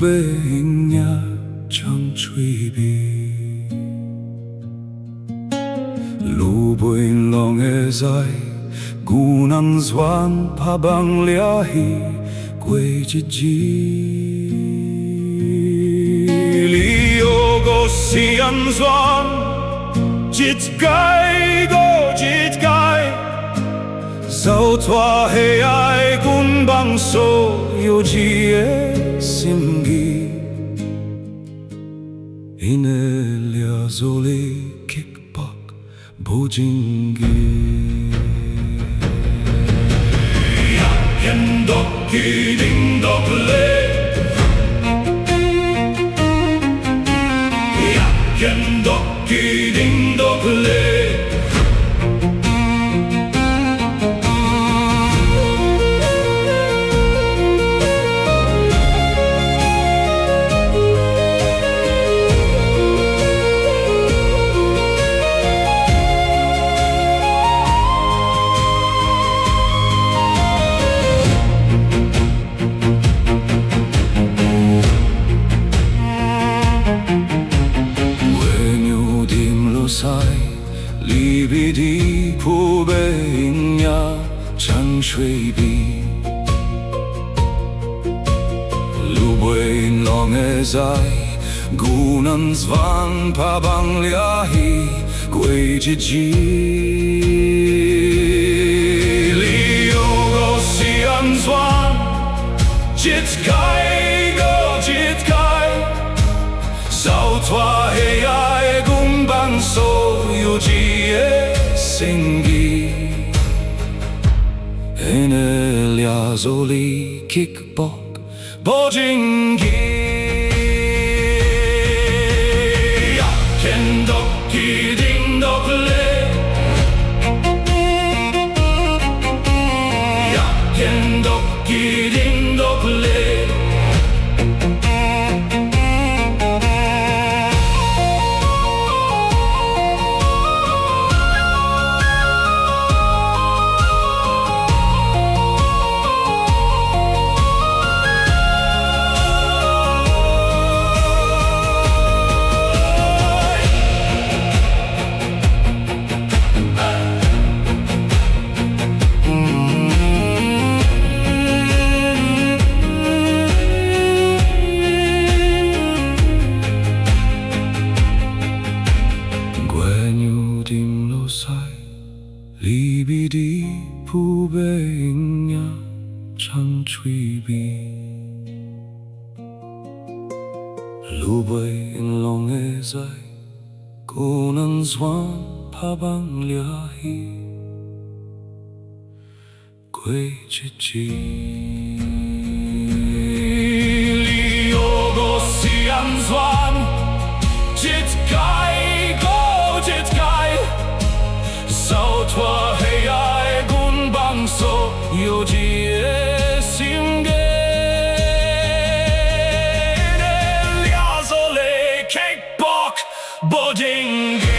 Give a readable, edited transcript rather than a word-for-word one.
背影呀常吹边，路背浪的在，孤南船拍棒俩戏过一日。你有个是安怎？一届又一届，扫脱喜爱阮梦所有一个心意，因的俩做哩刻薄无情义。天独去，人独来。天独去，人独来。离别的铺背影呀常吹边，路背浪的在，孤南船拍棒俩戏过一日。你有个是安怎？一届又一届，扫脱喜爱阮梦所有一个心意，因的俩做哩刻薄无情义。天独去，人独来。天独去，人独来。离别的铺背影呀常吹边，路背浪的在，孤南船拍棒俩戏过一日。你有个是安怎？一届又一届，扫脱喜爱阮梦所有一个心计，俩做哩刻薄无情义。